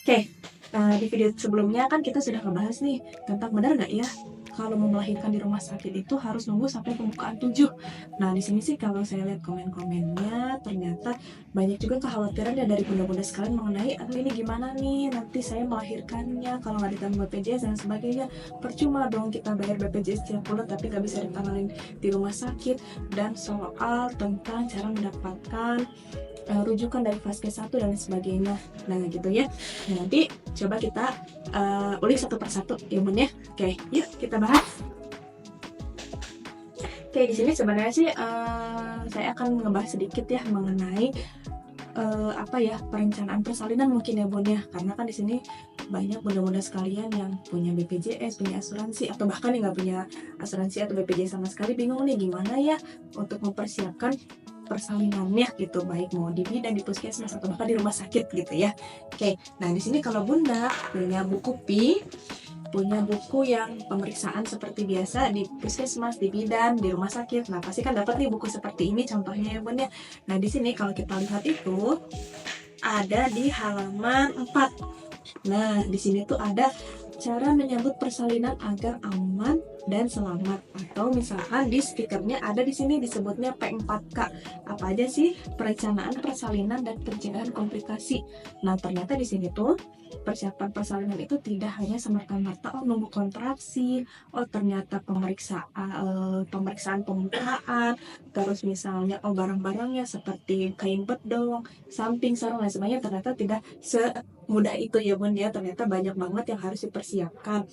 Oke, di video sebelumnya kan kita sudah ngebahas nih tentang benar nggak ya kalau mau melahirkan di rumah sakit itu harus nunggu sampai pembukaan 7. Nah, di sini sih kalau saya lihat komen-komennya ternyata banyak juga kekhawatiran ya dari bunda-bunda sekalian mengenai aduh ini gimana nih nanti saya melahirkannya kalau nggak ditanggung BPJS dan sebagainya. Percuma dong kita bayar BPJS tiap bulan tapi nggak bisa ditanganin di rumah sakit, dan soal tentang cara mendapatkan rujukan dari Vaskes 1 dan sebagainya. Nah gitu ya. Nah, nanti coba kita ulik satu persatu ya Bun ya. Oke, yuk kita bahas. Oke, di sini sebenarnya sih saya akan ngebahas sedikit ya mengenai apa ya, perencanaan persalinan mungkin ya Bun ya. Karena kan di sini banyak bunda-bunda sekalian yang punya BPJS, punya asuransi, atau bahkan yang nggak punya asuransi atau BPJS sama sekali, bingung nih gimana ya untuk mempersiapkan persalinannya gitu, baik mau di bidan, di puskesmas, atau bahkan di rumah sakit gitu ya. Oke, nah di sini kalau bunda punya buku punya buku yang pemeriksaan seperti biasa di puskesmas, di bidan, di rumah sakit. Nah, pasti kan dapat nih buku seperti ini contohnya ya Bun ya. Nah, di sini kalau kita lihat itu ada di halaman 4. Nah, di sini tuh ada cara menyambut persalinan agar aman dan selamat, atau misalkan di stikernya ada di sini disebutnya P4K. Apa aja sih? Perencanaan persalinan dan pencegahan komplikasi. Nah, ternyata di sini tuh persiapan persalinan itu tidak hanya semerta-merta nunggu kontraksi, ternyata pemeriksaan pembukaan, terus misalnya barang-barangnya seperti kain bedong, samping, sarung dan sebagainya, ternyata tidak mudah itu ya Bun ya, ternyata banyak banget yang harus dipersiapkan.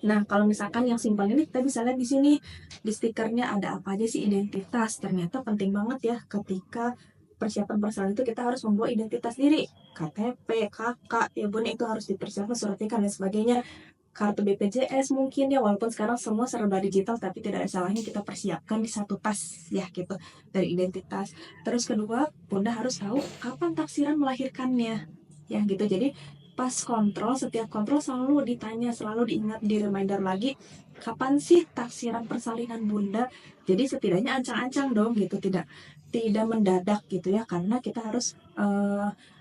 Nah, kalau misalkan yang simpel ini kita bisa lihat di sini di stikernya ada apa aja sih identitas. Ternyata penting banget ya ketika persiapan persalinan itu kita harus membawa identitas diri, KTP, KK, ya Bun, itu harus dipersiapkan, surat nikah dan sebagainya. Kartu BPJS mungkin ya, walaupun sekarang semua serba digital tapi tidak ada salahnya kita persiapkan di satu tas ya gitu dari identitas. Terus kedua, Bunda harus tahu kapan taksiran melahirkannya ya gitu. Jadi pas kontrol, setiap kontrol selalu ditanya, selalu diingat, di reminder lagi kapan sih taksiran persalinan Bunda. Jadi setidaknya ancang-ancang dong gitu, tidak tidak mendadak gitu ya, karena kita harus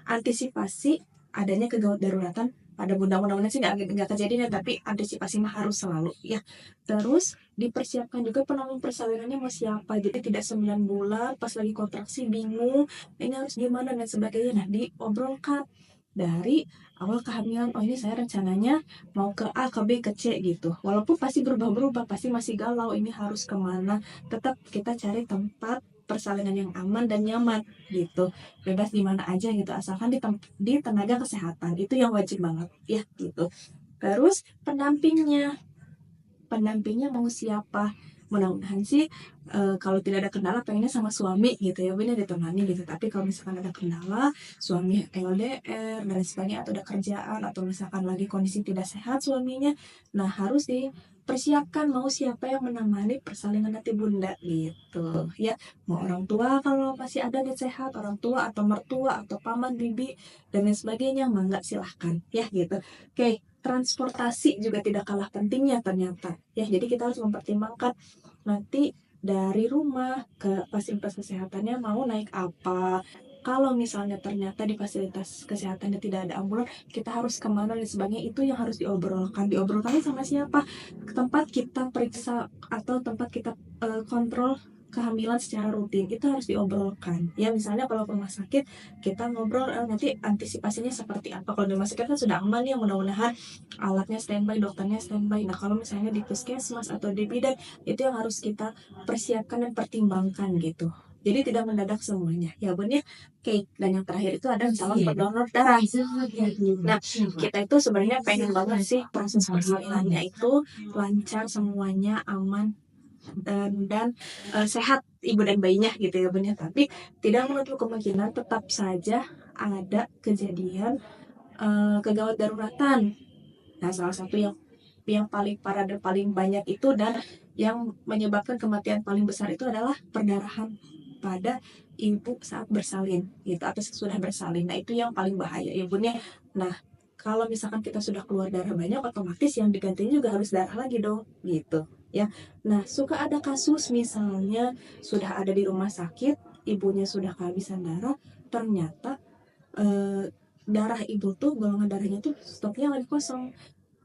antisipasi adanya kegawat daruratan pada bunda. Mudah-mudahan sih nggak kejadian ya, tapi antisipasi mah harus selalu ya. Terus dipersiapkan juga penanggung persalinannya mau siapa, jadi tidak 9 bulan pas lagi kontraksi bingung ini harus gimana dan sebagainya. Nah, diobrolkan dari awal kehamilan, oh ini saya rencananya mau ke A, ke B, ke C gitu, walaupun pasti berubah-berubah, pasti masih galau ini harus kemana, tetap kita cari tempat persalinan yang aman dan nyaman gitu, bebas di mana aja gitu, asalkan di tenaga kesehatan, itu yang wajib banget ya gitu. Terus pendampingnya mau siapa, mudah-mudahan sih kalau tidak ada kendala pengennya sama suami gitu ya, bener ditemani gitu. Tapi kalau misalkan ada kendala, suami LDR dan sebagainya, atau ada kerjaan, atau misalkan lagi kondisi tidak sehat suaminya, nah harus dipersiapkan mau siapa yang menemani persalinan nanti bunda gitu ya. Mau orang tua kalau masih ada dan sehat, orang tua atau mertua atau paman bibi dan lain sebagainya, mangga silahkan ya gitu. Oke, transportasi juga tidak kalah pentingnya ternyata ya. Jadi kita harus mempertimbangkan nanti dari rumah ke fasilitas kesehatannya mau naik apa. Kalau misalnya ternyata di fasilitas kesehatannya tidak ada ambulan, kita harus kemana dan sebagainya, itu yang harus diobrolkan. Diobrolkannya sama siapa? Tempat kita periksa atau tempat kita kontrol kehamilan secara rutin, itu harus diobrolkan ya. Misalnya kalau ke rumah sakit kita ngobrol nanti antisipasinya seperti apa. Kalau di rumah sakit kan sudah aman ya, mudah-mudahan alatnya standby, dokternya standby. Nah, kalau misalnya di puskesmas atau di bidan, itu yang harus kita persiapkan dan pertimbangkan gitu. Jadi tidak mendadak semuanya ya Bun ya. Oke, dan yang terakhir itu ada calon pendonor darah. Nah, kita itu sebenarnya pengen banget sih proses persalinannya itu lancar semuanya, aman dan sehat ibu dan bayinya gitu ya Bun ya. Tapi tidak menutup kemungkinan tetap saja ada kejadian kegawat daruratan. Nah, salah satu yang paling parah dan paling banyak itu, dan yang menyebabkan kematian paling besar itu adalah perdarahan pada ibu saat bersalin gitu, atau sesudah bersalin. Nah, itu yang paling bahaya ya Bun ya. Nah, kalau misalkan kita sudah keluar darah banyak, otomatis yang digantinya juga harus darah lagi dong gitu ya. Nah, suka ada kasus misalnya sudah ada di rumah sakit, ibunya sudah kehabisan darah, ternyata darah ibu tuh golongan darahnya tuh stoknya lagi kosong.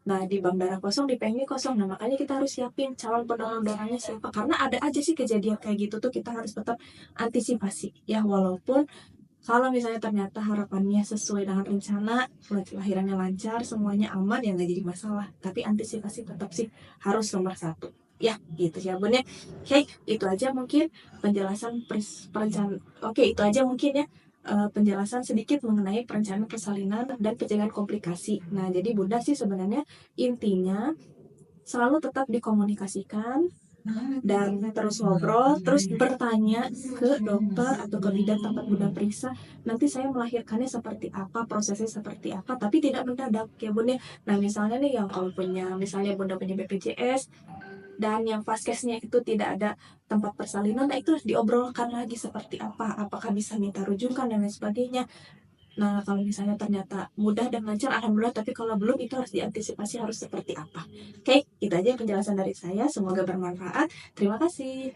Nah, di bank darah kosong, di PMI kosong. Nah, makanya kita harus siapin calon pendonor darahnya siapa. Karena ada aja sih kejadian kayak gitu tuh, kita harus tetap antisipasi. Ya, walaupun kalau misalnya ternyata harapannya sesuai dengan rencana, lahirannya lancar, semuanya aman, ya nggak jadi masalah. Tapi antisipasi tetap sih harus nomor satu. Ya, gitu ya Bun ya. Oke, itu aja mungkin penjelasan perencanaan. Oke, itu aja mungkin ya penjelasan sedikit mengenai perencanaan persalinan dan pencegahan komplikasi. Nah, jadi Bunda sih sebenarnya intinya selalu tetap dikomunikasikan dan terus ngobrol, terus bertanya ke dokter atau ke bidan tempat Bunda periksa, nanti saya melahirkannya seperti apa, prosesnya seperti apa, tapi tidak mendadak ya Bunda. Nah, misalnya nih yang kalau punya, misalnya Bunda punya BPJS, dan yang vaskesnya itu tidak ada tempat persalinan, nah itu harus diobrolkan lagi seperti apa, apakah bisa minta rujukan dan lain sebagainya. Nah, kalau misalnya ternyata mudah dan lancar, alhamdulillah. Tapi kalau belum, itu harus diantisipasi harus seperti apa. Oke, itu aja penjelasan dari saya. Semoga bermanfaat. Terima kasih.